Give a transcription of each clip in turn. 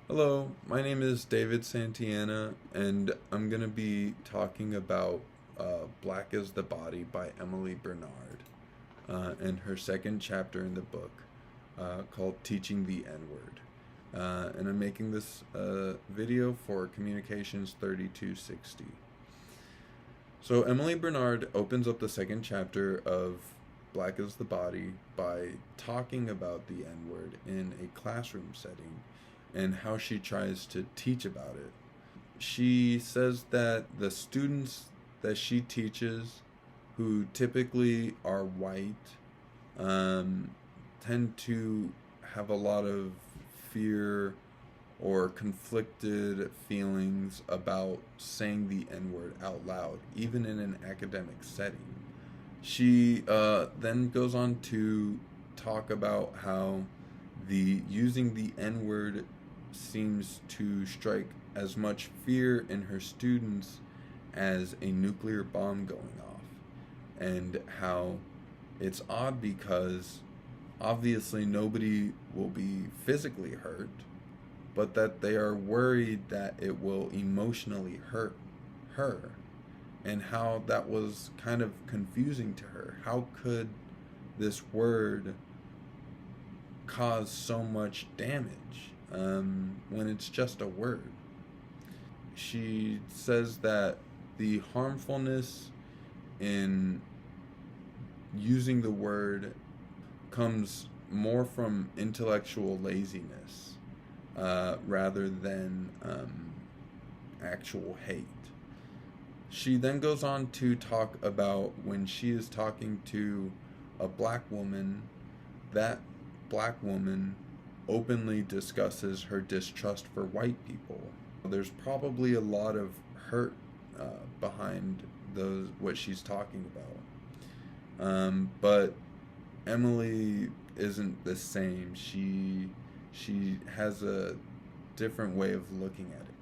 Hello, my name is David Santiana, and I'm going to be talking about Black is the Body by Emily Bernard and her second chapter in the book called Teaching the N-Word. And I'm making this video for Communications 3260. So Emily Bernard opens up the second chapter of Black is the Body by talking about the N-word in a classroom setting and how she tries to teach about it. She says that the students that she teaches, who typically are white, tend to have a lot of fear or conflicted feelings about saying the N-word out loud, even in an academic setting. She then goes on to talk about how the using the N-word seems to strike as much fear in her students as a nuclear bomb going off, and how it's odd because obviously nobody will be physically hurt, but that they are worried that it will emotionally hurt her, and how that was kind of confusing to her. How could this word cause so much damage when it's just a word? She says that the harmfulness in using the word comes more from intellectual laziness rather than actual hate. She then goes on to talk about when she is talking to a black woman, that black woman openly discusses her distrust for white people. There's probably a lot of hurt behind what she's talking about. But Emily isn't the same. She has a different way of looking at it.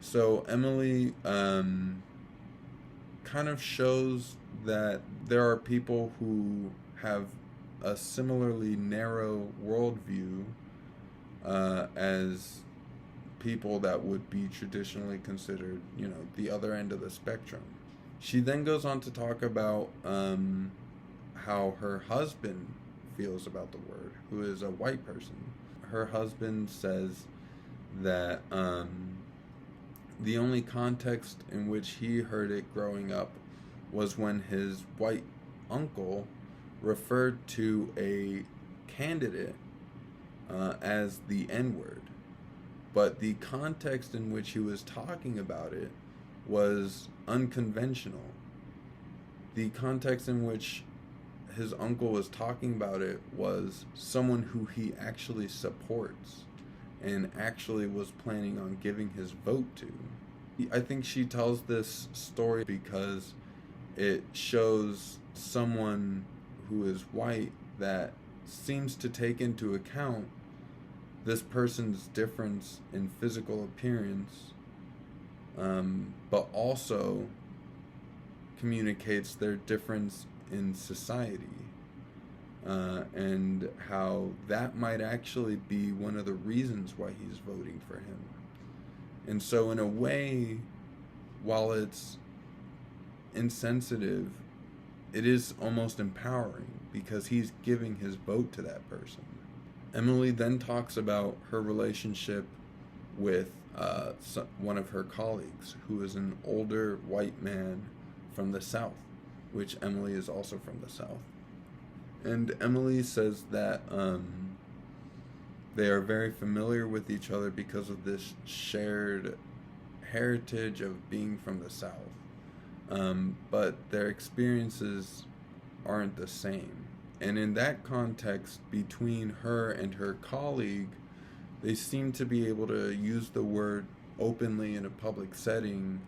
So Emily kind of shows that there are people who have a similarly narrow worldview as people that would be traditionally considered, the other end of the spectrum. She then goes on to talk about how her husband feels about the word, who is a white person. Her husband says that the only context in which he heard it growing up was when his white uncle referred to a candidate as the N-word. But the context in which he was talking about it was unconventional. The context in which his uncle was talking about it was someone who he actually supports and actually was planning on giving his vote to. I think she tells this story because it shows someone who is white that seems to take into account this person's difference in physical appearance, but also communicates their difference in society, and how that might actually be one of the reasons why he's voting for him. And so in a way, while it's insensitive, it is almost empowering because he's giving his vote to that person. Emily then talks about her relationship with one of her colleagues, who is an older white man from the South, which Emily is also from the South. And Emily says that they are very familiar with each other because of this shared heritage of being from the South. But their experiences aren't the same. And in that context, between her and her colleague, they seem to be able to use the word openly in a public setting,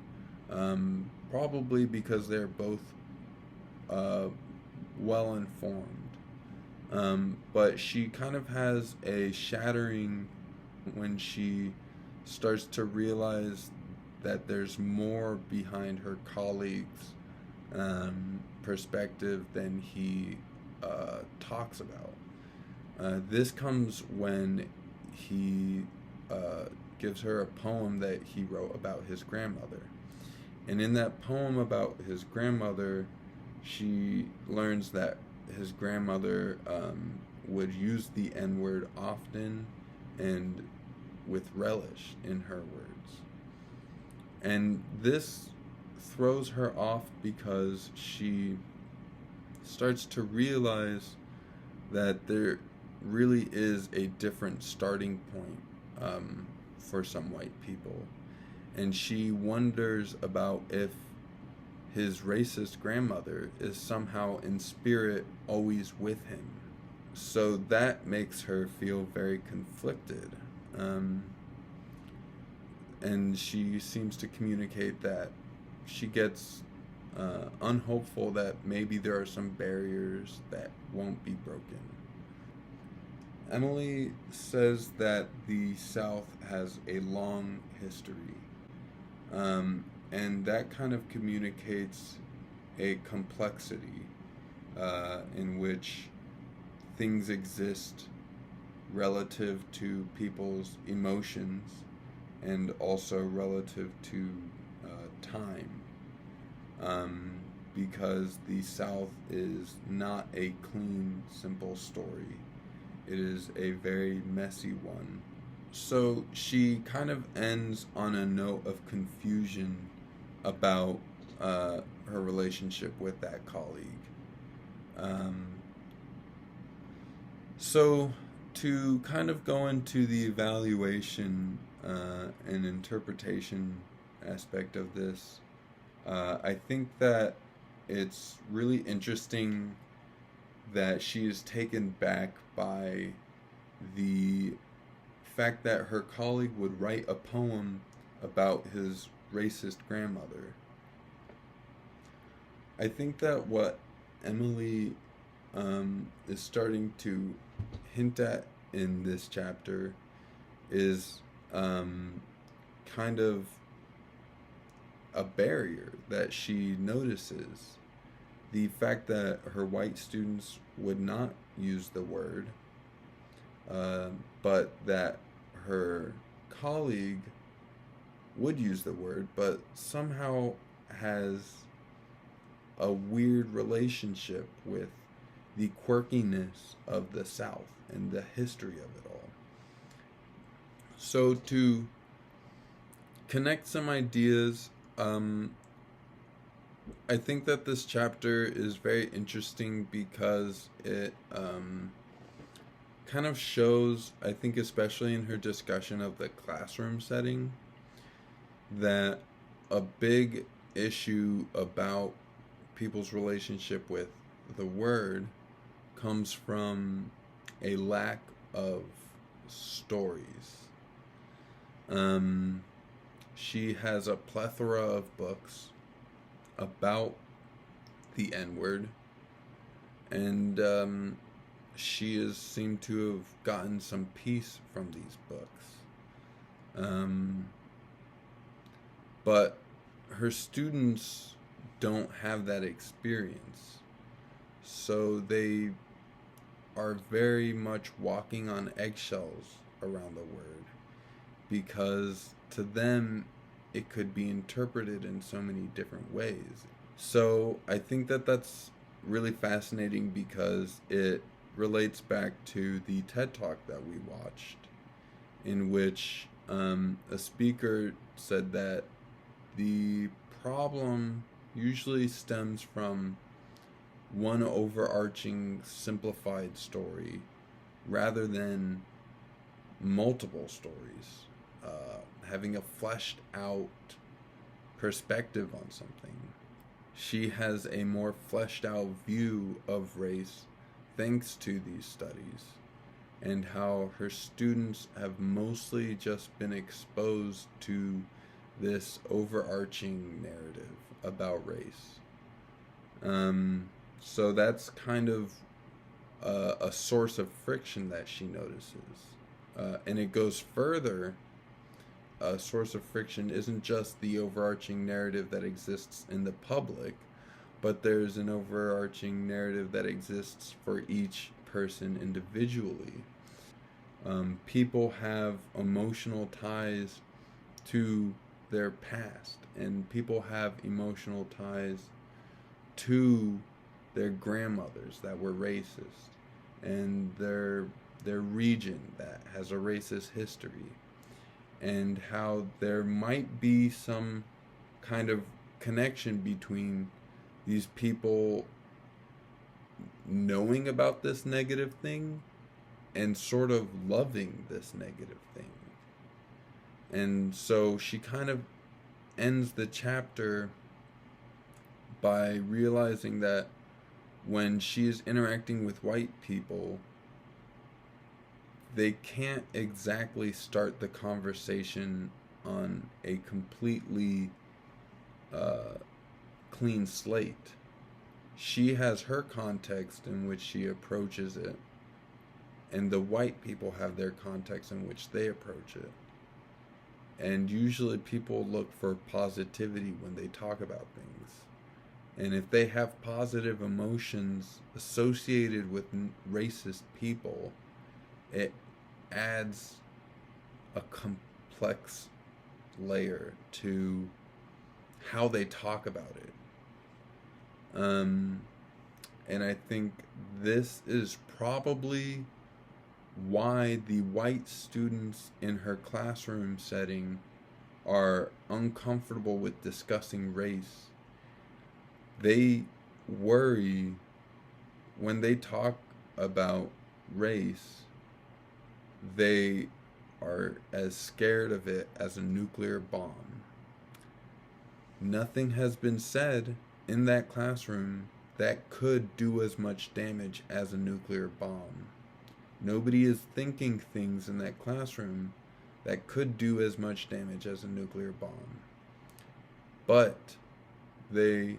probably because they're both well informed. But she kind of has a shattering when she starts to realize that there's more behind her colleague's perspective than he talks about. This comes when he gives her a poem that he wrote about his grandmother. And in that poem about his grandmother, she learns that his grandmother would use the N word often and with relish in her words. And this throws her off because she starts to realize that there really is a different starting point for some white people. And she wonders about if his racist grandmother is somehow in spirit always with him. So that makes her feel very conflicted. Um, and she seems to communicate that she gets unhopeful that maybe there are some barriers that won't be broken. Emily says that the South has a long history, and that kind of communicates a complexity in which things exist relative to people's emotions and also relative to time. Because the South is not a clean, simple story. It is a very messy one. So she kind of ends on a note of confusion about her relationship with that colleague. Um, so to kind of go into the evaluation and interpretation aspect of this, I think that it's really interesting that she is taken back by the fact that her colleague would write a poem about his racist grandmother. I think that what Emily is starting to hint at in this chapter is kind of a barrier that she notices. The fact that her white students would not use the word, but that her colleague would use the word, but somehow has a weird relationship with the quirkiness of the South and the history of it all. So to connect some ideas, I think that this chapter is very interesting because it kind of shows, I think especially in her discussion of the classroom setting, that a big issue about people's relationship with the word comes from a lack of stories. She has a plethora of books about the N-word, and she has seemed to have gotten some peace from these books. But her students don't have that experience, so they are very much walking on eggshells around the word, because to them it could be interpreted in so many different ways. So I think that that's really fascinating because it relates back to the TED Talk that we watched, in which a speaker said that the problem usually stems from one overarching simplified story rather than multiple stories, having a fleshed out perspective on something. She has a more fleshed out view of race thanks to these studies, and how her students have mostly just been exposed to this overarching narrative about race. So that's kind of a source of friction that she notices. And it goes further. A source of friction isn't just the overarching narrative that exists in the public, but there's an overarching narrative that exists for each person individually. People have emotional ties to their past, and people have emotional ties to their grandmothers that were racist, and their region that has a racist history, and how there might be some kind of connection between these people knowing about this negative thing and sort of loving this negative thing. And so she kind of ends the chapter by realizing that when she is interacting with white people, they can't exactly start the conversation on a completely clean slate. She has her context in which she approaches it, and the white people have their context in which they approach it. And usually people look for positivity when they talk about things. And if they have positive emotions associated with racist people, it adds a complex layer to how they talk about it. And I think this is probably why the white students in her classroom setting are uncomfortable with discussing race. They worry when they talk about race, they are as scared of it as a nuclear bomb. Nothing has been said in that classroom that could do as much damage as a nuclear bomb. Nobody is thinking things in that classroom that could do as much damage as a nuclear bomb. But they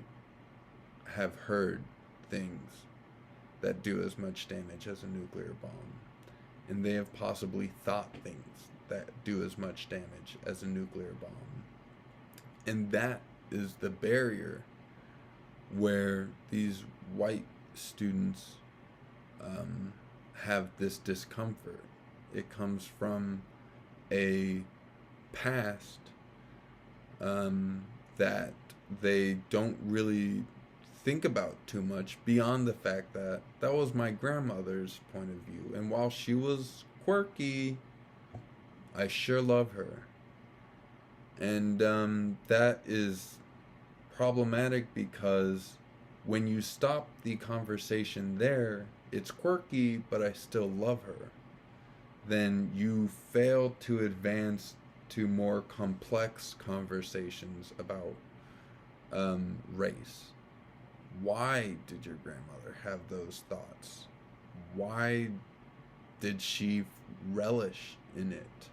have heard things that do as much damage as a nuclear bomb. And they have possibly thought things that do as much damage as a nuclear bomb. And that is the barrier where these white students have this discomfort. It comes from a past that they don't really think about too much, beyond the fact that that was my grandmother's point of view, and while she was quirky, I sure love her. And that is problematic, because when you stop the conversation there, it's quirky, but I still love her, then you fail to advance to more complex conversations about race. Why did your grandmother have those thoughts? Why did she relish in it?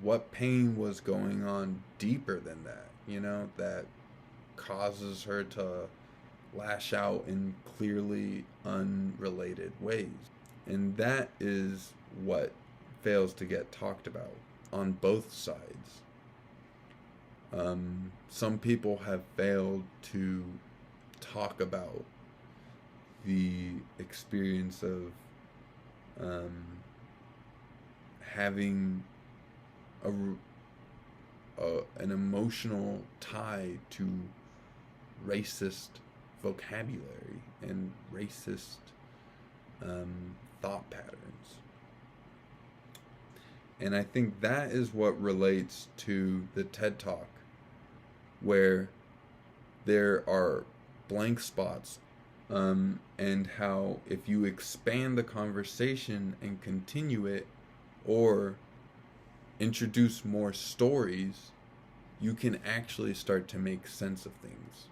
What pain was going on deeper than that, that causes her to lash out in clearly unrelated ways? And that is what fails to get talked about on both sides. Some people have failed to talk about the experience of having an emotional tie to racist vocabulary and racist thought patterns. And I think that is what relates to the TED Talk, where there are blank spots, and how if you expand the conversation and continue it, or introduce more stories, you can actually start to make sense of things.